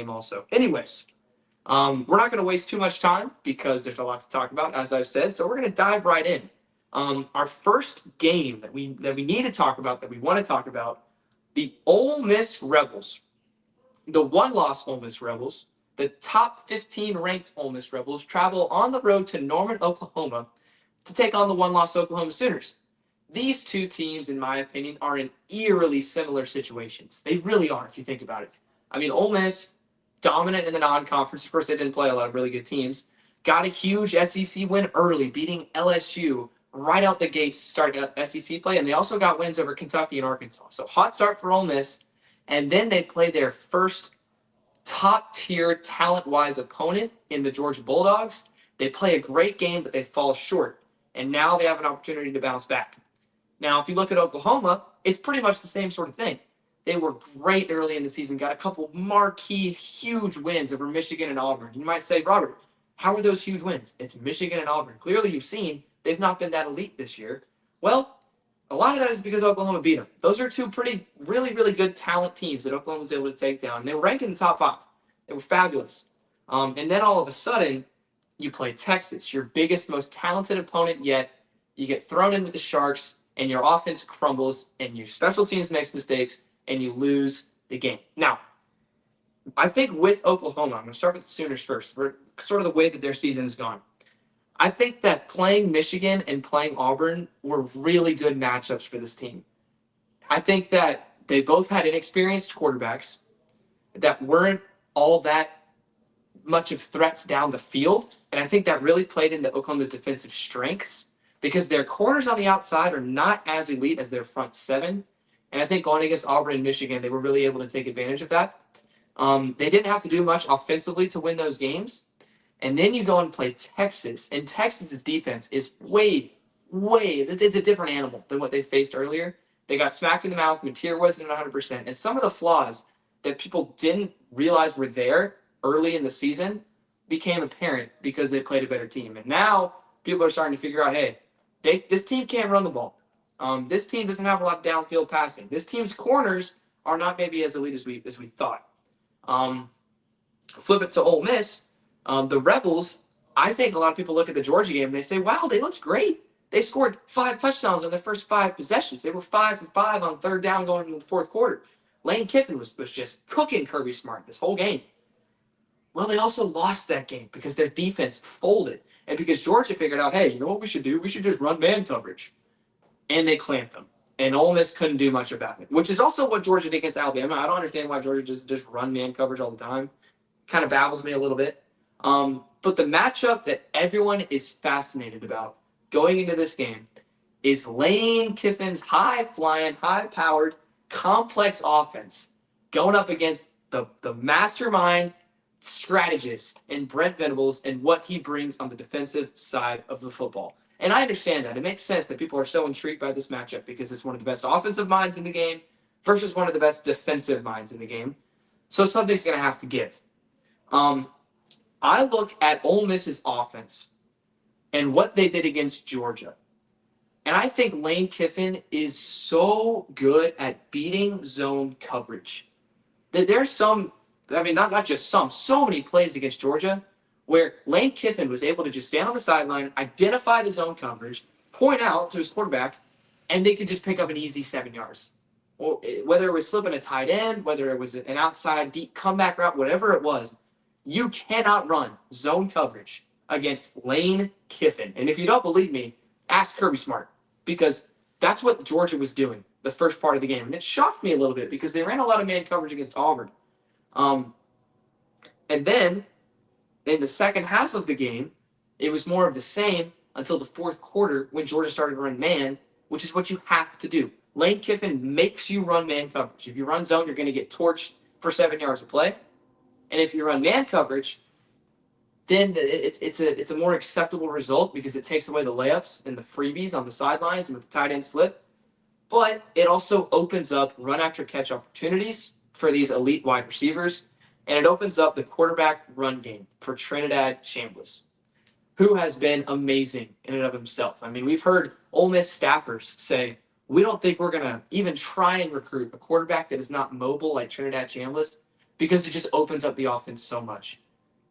also. Anyways, we're not going to waste too much time because there's a lot to talk about, as I've said. So we're going to dive right in. Our first game that we need to talk about, that we want to talk about, the Ole Miss Rebels, the one-loss Ole Miss Rebels, the top 15 ranked Ole Miss Rebels travel on the road to Norman, Oklahoma, to take on the one-loss Oklahoma Sooners. These two teams, in my opinion, are in eerily similar situations. They really are, if you think about it. I mean, Ole Miss, dominant in the non-conference. Of course, they didn't play a lot of really good teams. Got a huge SEC win early, beating LSU right out the gates to start SEC play. And they also got wins over Kentucky and Arkansas. So hot start for Ole Miss. And then they play their first top-tier, talent-wise opponent in the Georgia Bulldogs. They play a great game, but they fall short. And now they have an opportunity to bounce back. Now, if you look at Oklahoma, it's pretty much the same sort of thing. They were great early in the season, got a couple marquee, huge wins over Michigan and Auburn. You might say, Robert, how are those huge wins? It's Michigan and Auburn. Clearly, you've seen they've not been that elite this year. Well, a lot of that is because Oklahoma beat them. Those are two really, really good talent teams that Oklahoma was able to take down. They were ranked in the top 5. They were fabulous. And then all of a sudden, you play Texas, your biggest, most talented opponent yet. You get thrown in with the Sharks, and your offense crumbles, and your special teams makes mistakes, and you lose the game. Now, I think with Oklahoma, I'm going to start with the Sooners first, for sort of the way that their season has gone. I think that playing Michigan and playing Auburn were really good matchups for this team. I think that they both had inexperienced quarterbacks that weren't all that much of threats down the field, and I think that really played into Oklahoma's defensive strengths because their corners on the outside are not as elite as their front seven. And I think going against Auburn and Michigan, they were really able to take advantage of that. They didn't have to do much offensively to win those games. And then you go and play Texas, and Texas's defense is it's a different animal than what they faced earlier. They got smacked in the mouth. Mateer wasn't 100%. And some of the flaws that people didn't realize were there early in the season became apparent because they played a better team. And now people are starting to figure out, hey, this team can't run the ball. This team doesn't have a lot of downfield passing. This team's corners are not maybe as elite as we thought. Flip it to Ole Miss. The Rebels, I think a lot of people look at the Georgia game and they say, wow, they looked great. They scored 5 touchdowns in their first 5 possessions. They were 5 for 5 on third down going into the fourth quarter. Lane Kiffin was just cooking Kirby Smart this whole game. Well, they also lost that game because their defense folded. And because Georgia figured out, hey, you know what we should do? We should just run man coverage. And they clamped them. And Ole Miss couldn't do much about it, which is also what Georgia did against Alabama. I don't understand why Georgia just run man coverage all the time. Kind of baffles me a little bit. But the matchup that everyone is fascinated about going into this game is Lane Kiffin's high-flying, high-powered, complex offense going up against the mastermind strategist in Brent Venables and what he brings on the defensive side of the football. And I understand that. It makes sense that people are so intrigued by this matchup because it's one of the best offensive minds in the game versus one of the best defensive minds in the game. So something's going to have to give. I look at Ole Miss's offense and what they did against Georgia. And I think Lane Kiffin is so good at beating zone coverage. There's some, I mean, not just some, so many plays against Georgia where Lane Kiffin was able to just stand on the sideline, identify the zone coverage, point out to his quarterback, and they could just pick up an easy 7 yards. Or whether it was slipping a tight end, whether it was an outside deep comeback route, whatever it was, you cannot run zone coverage against Lane Kiffin. And if you don't believe me, ask Kirby Smart, because that's what Georgia was doing the first part of the game. And it shocked me a little bit because they ran a lot of man coverage against Auburn. And then in the second half of the game, it was more of the same until the fourth quarter when Georgia started to run man, which is what you have to do. Lane Kiffin makes you run man coverage. If you run zone, you're going to get torched for 7 yards of play. And if you run man coverage, then it's a more acceptable result because it takes away the layups and the freebies on the sidelines and with the tight end slip. But it also opens up run after catch opportunities for these elite wide receivers. And it opens up the quarterback run game for Trinidad Chambliss, who has been amazing in and of himself. I mean, we've heard Ole Miss staffers say, we don't think we're going to even try and recruit a quarterback that is not mobile like Trinidad Chambliss because it just opens up the offense so much.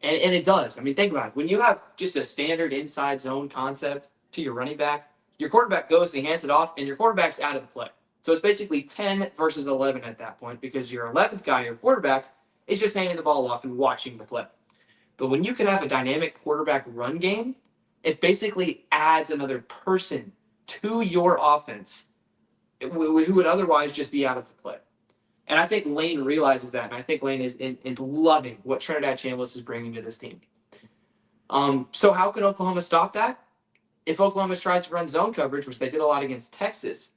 And it does. I mean, think about it. When you have just a standard inside zone concept to your running back, your quarterback goes and he hands it off, and your quarterback's out of the play. So it's basically 10 versus 11 at that point because your 11th guy, your quarterback, is just handing the ball off and watching the play. But when you can have a dynamic quarterback run game, it basically adds another person to your offense who would otherwise just be out of the play. And I think Lane realizes that, and I think Lane is loving what Trinidad Chambliss is bringing to this team. So how can Oklahoma stop that? If Oklahoma tries to run zone coverage, which they did a lot against Texas,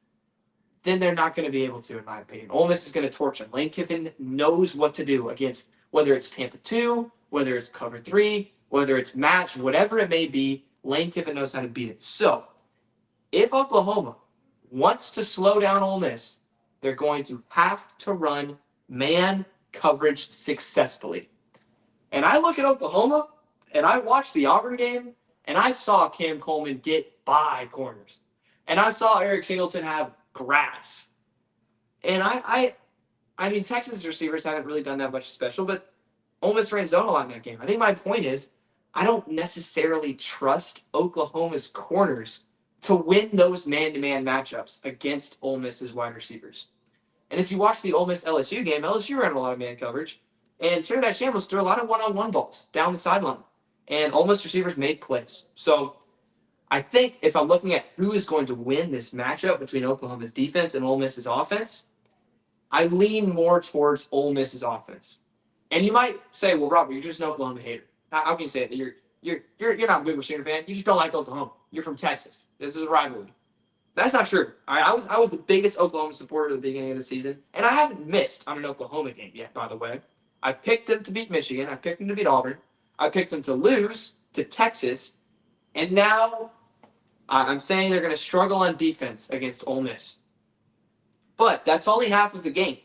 then they're not going to be able to, in my opinion. Ole Miss is going to torch them. Lane Kiffin knows what to do against, whether it's Tampa 2, whether it's cover 3, whether it's match, whatever it may be, Lane Kiffin knows how to beat it. So if Oklahoma wants to slow down Ole Miss, they're going to have to run man coverage successfully. And I look at Oklahoma, and I watched the Auburn game, and I saw Cam Coleman get by corners. And I saw Eric Singleton have grass. And I mean, Texas receivers haven't really done that much special, but Ole Miss ran zone a lot in that game. I think my point is I don't necessarily trust Oklahoma's corners to win those man-to-man matchups against Ole Miss's wide receivers. And if you watch the Ole Miss LSU game, LSU ran a lot of man coverage, and Trinidad Chambliss threw a lot of one-on-one balls down the sideline, and Ole Miss receivers made plays. So I think if I'm looking at who is going to win this matchup between Oklahoma's defense and Ole Miss's offense, I lean more towards Ole Miss's offense. And you might say, well, Robert, you're just an Oklahoma hater. How can you say that? You're not a big receiver fan. You just don't like Oklahoma. You're from Texas. This is a rivalry. That's not true. I was the biggest Oklahoma supporter at the beginning of the season, and I haven't missed on an Oklahoma game yet, by the way. I picked them to beat Michigan. I picked them to beat Auburn. I picked them to lose to Texas, and now I'm saying they're going to struggle on defense against Ole Miss. But that's only half of the game.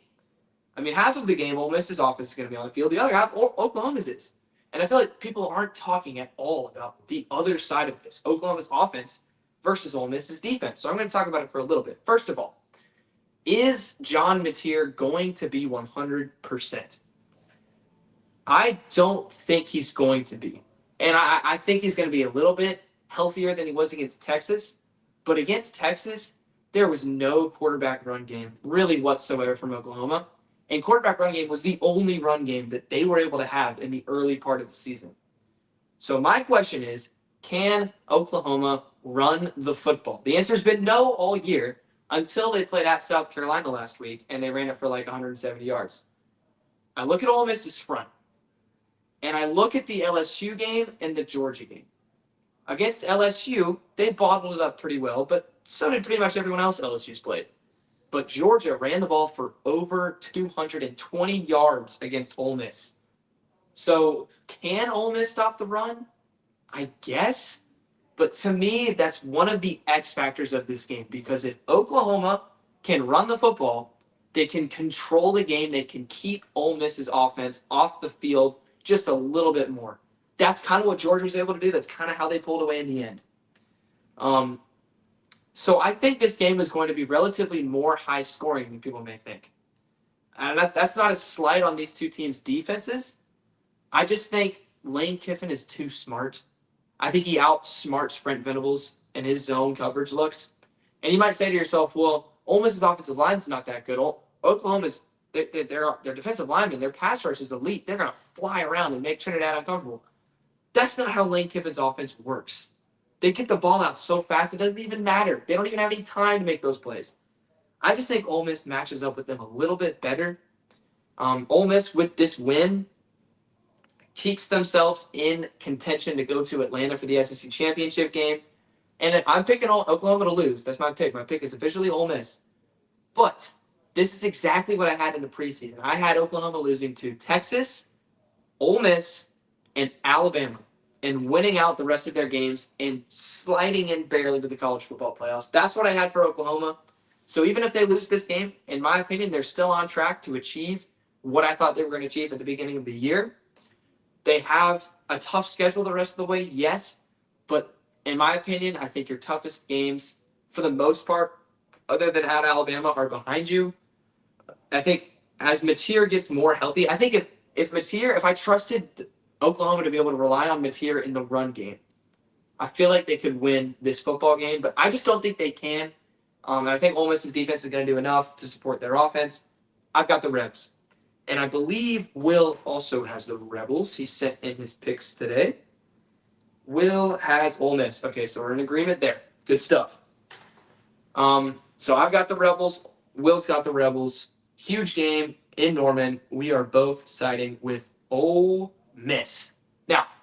I mean, half of the game, Ole Miss's offense is going to be on the field. The other half, Oklahoma's is. And I feel like people aren't talking at all about the other side of this, Oklahoma's offense versus Ole Miss's defense. So I'm going to talk about it for a little bit. First of all, is John Mateer going to be 100%? I don't think he's going to be. And I think he's going to be a little bit healthier than he was against Texas. But against Texas, there was no quarterback run game really whatsoever from Oklahoma. And quarterback run game was the only run game that they were able to have in the early part of the season. So my question is, can Oklahoma run the football? The answer has been no all year until they played at South Carolina last week, and they ran it for like 170 yards. I look at Ole Miss's front, and I look at the LSU game and the Georgia game. Against LSU, they bottled it up pretty well, but so did pretty much everyone else LSU's played. But Georgia ran the ball for over 220 yards against Ole Miss. So can Ole Miss stop the run? I guess. But to me, that's one of the X factors of this game. Because if Oklahoma can run the football, they can control the game. They can keep Ole Miss's offense off the field just a little bit more. That's kind of what Georgia was able to do. That's kind of how they pulled away in the end. So I think this game is going to be relatively more high scoring than people may think. And that's not a slight on these two teams' defenses. I just think Lane Kiffin is too smart. I think he outsmarts Brent Venables in his zone coverage looks. And you might say to yourself, well, Ole Miss's offensive line's not that good. Oklahoma's, their defensive linemen, their pass rush is elite. They're going to fly around and make Trinidad uncomfortable. That's not how Lane Kiffin's offense works. They get the ball out so fast, it doesn't even matter. They don't even have any time to make those plays. I just think Ole Miss matches up with them a little bit better. Ole Miss, with this win, keeps themselves in contention to go to Atlanta for the SEC championship game. And I'm picking Oklahoma to lose. That's my pick. My pick is officially Ole Miss. But this is exactly what I had in the preseason. I had Oklahoma losing to Texas, Ole Miss, and Alabama, and winning out the rest of their games and sliding in barely to the college football playoffs. That's what I had for Oklahoma. So even if they lose this game, in my opinion, they're still on track to achieve what I thought they were going to achieve at the beginning of the year. They have a tough schedule the rest of the way, yes. But in my opinion, I think your toughest games, for the most part, other than at Alabama, are behind you. I think as Mateer gets more healthy, I think if I trusted Oklahoma to be able to rely on Mateer in the run game, I feel like they could win this football game, but I just don't think they can. And I think Ole Miss's defense is going to do enough to support their offense. I've got the Rebs. And I believe Will also has the Rebels. He sent in his picks today. Will has Ole Miss. Okay, so we're in agreement there. Good stuff. So I've got the Rebels. Will's got the Rebels. Huge game in Norman. We are both siding with Ole Miss. Now,